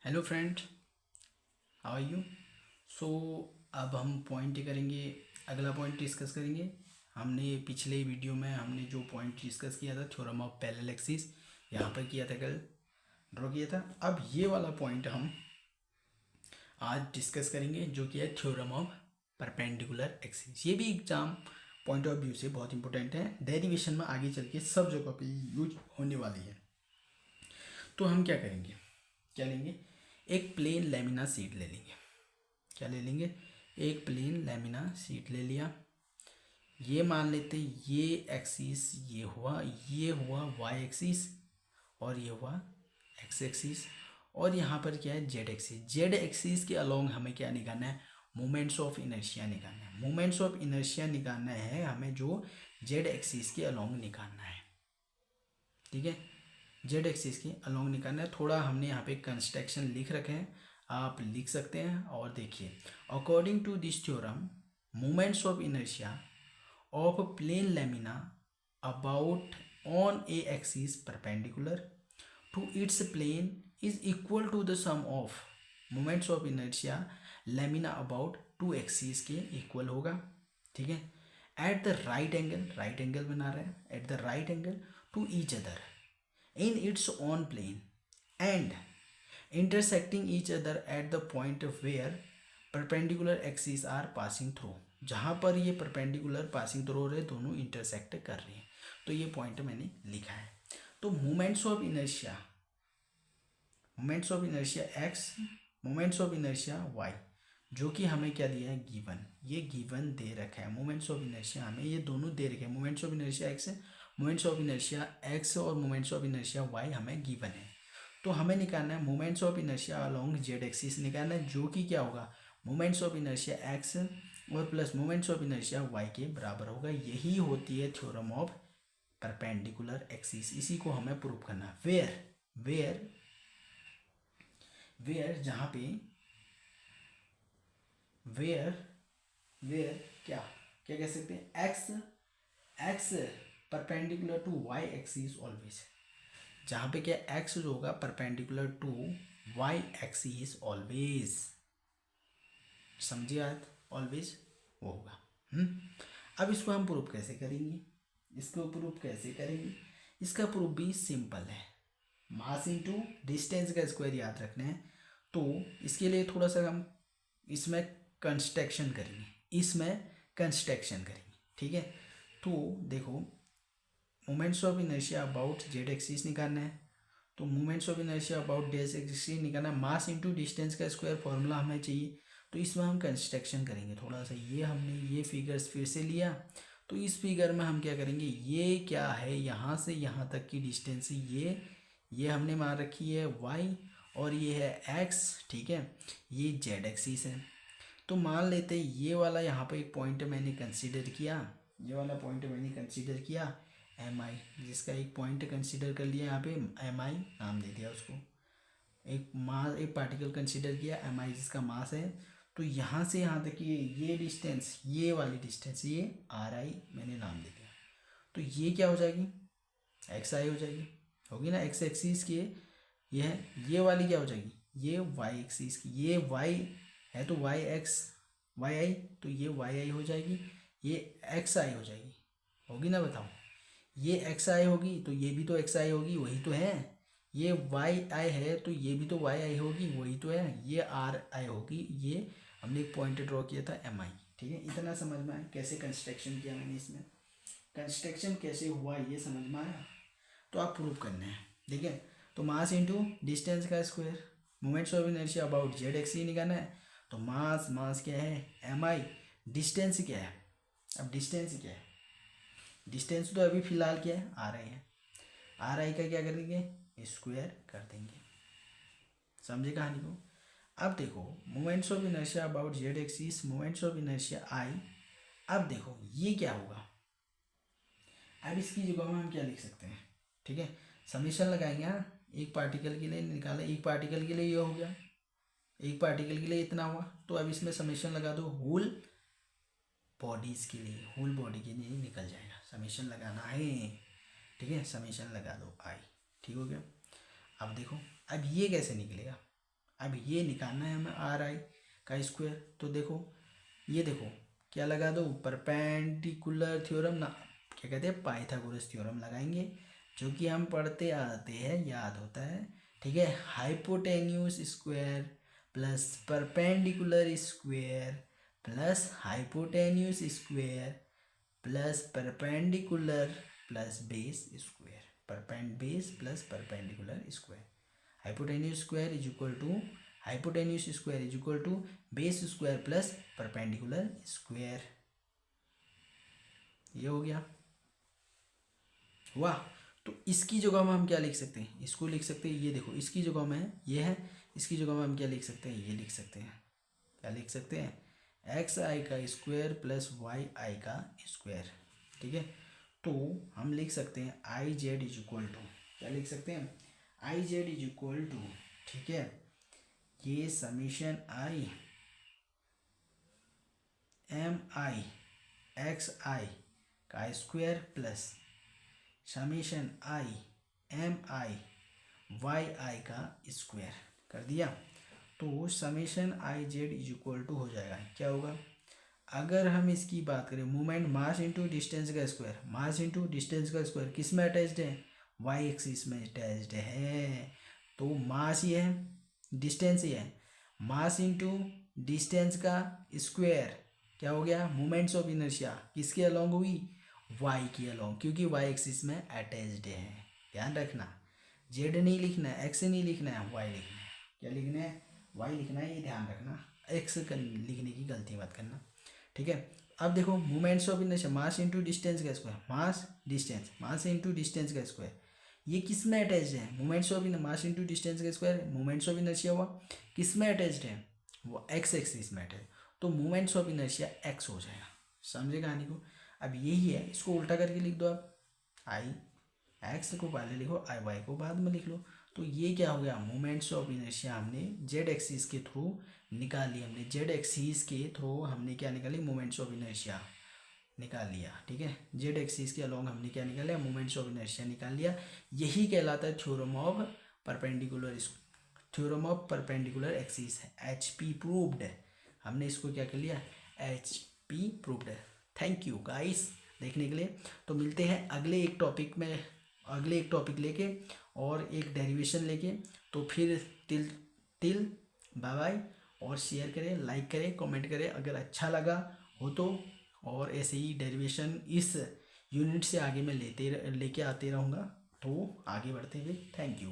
Hello friend, how are you. So अब हम point करेंगे, अगला पॉइंट डिस्कस करेंगे। हमने पिछले वीडियो में हमने जो पॉइंट डिस्कस किया था थ्योरम ऑफ पैरेलल एक्सिस, यहाँ पर किया था, कल ड्रॉ किया था। अब ये वाला पॉइंट हम आज डिस्कस करेंगे जो कि है थ्योरम ऑफ परपेंडिकुलर एक्सिस। ये भी एग्जाम पॉइंट ऑफ व्यू से बहुत इंपॉर्टेंट है, डेरिवेशन में आगे चल के सब जगह पे यूज होने वाली है। तो हम क्या करेंगे, क्या लेंगे, एक प्लेन लेमिना शीट ले लेंगे। क्या ले लेंगे, एक प्लेन लेमिना शीट ले लिया। ये मान लेते ये एक्सिस ये हुआ वाई एक्सिस और ये हुआ एक्स एक्सिस, और यहाँ पर क्या है जेड एक्सिस। जेड एक्सिस के अलोंग हमें क्या निकालना है, मोमेंट्स ऑफ इनर्शिया निकालना है। मोमेंट्स ऑफ इनर्शिया निकालना है हमें, जो जेड एक्सिस के अलोंग निकालना है। ठीक है, जेड एक्सिस के अलोंग निकालना है। थोड़ा हमने यहाँ पे कंस्ट्रक्शन लिख रखे हैं, आप लिख सकते हैं। और देखिए, according to this theorem moments of inertia of plane lamina about on a axis perpendicular to its plane is equal to the sum of moments of inertia lamina about two axis के equal होगा। ठीक है, at the right angle, right angle बना रहे हैं, at the right angle to each other in its own plane and intersecting each other at the point where perpendicular axes are passing through। जहाँ पर ये perpendicular passing through हो रहे दोनों intersect कर रहे हैं। तो ये पॉइंट मैंने लिखा है। तो moments of inertia, moments of inertia X, moments of inertia Y, जो कि हमें क्या दिया है, गिवन। ये गिवन दे रखा है। मोमेंट्स ऑफ इनर्शिया हमें ये दोनों दे रखे हैं, moments of inertia X, moments of inertia X और मोमेंट्स ऑफ इनर्शिया वाई हमें गिवन है। तो हमें निकालना है moments of inertia along Z axis निकालना है, जो कि क्या होगा, मोमेंट्स ऑफ इनर्शिया एक्स और plus moments of inertia Y के बराबर होगा। यही होती है थ्योरम ऑफ परपेंडिकुलर एक्सिस। इसी को हमें प्रूव करना है। वेयर वेयर वेयर जहाँ पे वेयर वेयर क्या क्या कह सकते हैं, X X perpendicular to Y axis always. जहाँ पे क्या एक्स जो होगा perpendicular to Y axis always, समझिए आप, ऑलवेज वो होगा। अब इसको हम प्रूफ कैसे करेंगे, इसको प्रूफ कैसे करेंगे, इसका प्रूफ भी सिंपल है। मास इंटू डिस्टेंस का स्क्वायर याद रखना है। तो इसके लिए थोड़ा सा हम इसमें कंस्ट्रक्शन करेंगे, इसमें कंस्ट्रक्शन करेंगे। ठीक है, तो देखो, moments of inertia about Z axis निकालना है। तो moments of inertia about Z axis निकालना है, मास इंटू डिस्टेंस का स्क्वायर फॉर्मूला हमें चाहिए। तो इसमें हम कंस्ट्रक्शन करेंगे थोड़ा सा। ये हमने ये फिगर्स फिर से लिया, तो इस फिगर में हम क्या करेंगे, ये क्या है, यहाँ से यहाँ तक की डिस्टेंस ये हमने मान रखी है वाई, और ये है एक्स। ठीक है, ये जेड एक्सिस है। तो मान लेते ये वाला यहाँ पे एक पॉइंट मैंने कंसीडर किया, ये वाला पॉइंट मैंने कंसीडर किया एम आई, जिसका एक पॉइंट कंसीडर कर लिया, यहाँ पे एम आई नाम दे दिया उसको। एक पार्टिकल कंसीडर किया एम आई, जिसका मास है। तो यहाँ से यहाँ तक ये डिस्टेंस, ये वाली डिस्टेंस, ये आर आई मैंने नाम दे दिया। तो ये क्या हो जाएगी, एक्स आई हो जाएगी, होगी ना। एक्स एक्सिस की ये वाली क्या हो जाएगी, ये वाई एक्सिस की, ये वाई है तो वाई एक्स वाई आई, तो ये वाई आई हो जाएगी, ये एक्स आई हो जाएगी, होगी ना, बताओ। ये एक्स आई होगी तो ये भी तो एक्स आई होगी, वही तो है। ये वाई आई है तो ये भी तो वाई आई होगी, वही तो है। ये आर आई होगी, ये हमने एक पॉइंट ड्रॉ किया था एम आई। ठीक है, इतना समझ में आया कैसे कंस्ट्रक्शन किया मैंने, इसमें कंस्ट्रक्शन कैसे हुआ ये समझ में आया। तो आप प्रूव करना है। ठीक है, तो मास इंटू डिस्टेंस का square, moments of inertia about Z x निकालना है। तो मास क्या है एम आई, डिस्टेंस क्या है, अब डिस्टेंस क्या है, डिस्टेंस तो अभी फिलहाल क्या है आर आई है, आर आई का क्या करेंगे, स्क्वायर कर देंगे। समझे कहानी को। अब देखो, moments of inertia about Z axis, moments of inertia I. अब देखो ये क्या होगा, अब इसकी जगह में हम क्या लिख सकते हैं। ठीक है, समीशन लगाएंगे। हाँ, एक पार्टिकल के लिए निकाला, एक पार्टिकल के लिए ये हो गया, एक पार्टिकल के लिए इतना हुआ। तो अब इसमें समीशन लगा दो, होल बॉडीज़ के लिए, होल बॉडी के लिए निकल जाएगा। समीशन लगाना है, ठीक है, समीशन लगा दो आई। ठीक हो गया। अब देखो, अब ये कैसे निकलेगा, अब ये निकालना है हमें आर आई का स्क्वायर। तो देखो ये देखो क्या लगा दो, परपेंडिकुलर थ्योरम ना, क्या कहते हैं, पाइथागोरस थ्योरम लगाएंगे, जो कि हम पढ़ते आते हैं, याद होता है। ठीक है, hypotenuse square plus perpendicular square plus hypotenuse square plus perpendicular plus base square, base plus perpendicular square. Hypotenuse square is equal to base square plus perpendicular square. ये हो गया। वाह, तो इसकी जगह में हम क्या लिख सकते हैं, इसको लिख सकते हैं, ये देखो इसकी जगह में ये है, इसकी जगह में हम क्या लिख सकते हैं, ये लिख सकते हैं, क्या लिख सकते हैं, एक्स आई का स्क्वायर प्लस वाई आई का स्क्वायर। ठीक है, तो हम लिख सकते हैं I Z is equal to, क्या लिख सकते हैं, I Z is equal to, ठीक है, ये summation I M I X I का square plus summation I M I Y I का स्क्वायर कर दिया। तो summation I Z is equal to हो जाएगा, क्या होगा, अगर हम इसकी बात करें, मोमेंट मास इंटू डिस्टेंस का स्क्वायर, मास इंटू डिस्टेंस का स्क्वायर किस में अटैच्ड है, वाई एक्सिस में अटैच्ड है। तो मास ये है, डिस्टेंस ये है, मास इंटू डिस्टेंस का स्क्वायर क्या हो गया, मोमेंट्स ऑफ इनर्शिया किसके अलोंग हुई, वाई की अलोंग, क्योंकि वाई एक्सिस में अटैच्ड है। ध्यान रखना, जेड नहीं लिखना है, एक्स नहीं लिखना है, वाई लिखना है। क्या लिखना है, वाई लिखना है, ये ध्यान रखना, एक्स लिखने की गलती मत करना। ठीक है, अब देखो moments of inertia, mass into distance का स्क्वायर, मास इंटू डिस्टेंस का स्क्वायर, ये किस में अटैच्ड है, moments of mass into distance का स्क्वायर, मोमेंट्स ऑफ इनर्शिया हुआ, किस में अटैच्ड है, वो एक्स एक्सिस में अटैच्ड, तो मोमेंट्स ऑफ इनर्शिया एक्स हो जाएगा। समझे कहानी को। अब यही है, इसको उल्टा करके लिख दो आप, आई एक्स को पहले लिखो, आई वाई को बाद में लिख लो। तो ये क्या हो गया, मोमेंट्स ऑफ इनर्शिया हमने जेड एक्सिस के थ्रू निकाल ली, हमने जेड एक्सिस के थ्रू हमने क्या निकाली, मोमेंट्स ऑफ इनर्शिया निकाल लिया। ठीक है, जेड एक्सिस के अलोंग हमने क्या निकाला, मोमेंट्स ऑफ इनर्शिया निकाल लिया। यही कहलाता है theorem of perpendicular axis, H P proved है। हमने इसको क्या कर लिया, एच पी प्रूव्ड है। थैंक यू गाइस देखने के लिए। तो मिलते हैं अगले एक टॉपिक में, अगले एक टॉपिक लेके और एक डेरिवेशन लेके। तो फिर टिल बाय बाय, और शेयर करें, लाइक करें, कमेंट करें अगर अच्छा लगा हो तो, और ऐसे ही डेरिवेशन इस यूनिट से आगे मैं लेके आते रहूँगा। तो आगे बढ़ते हुए, थैंक यू।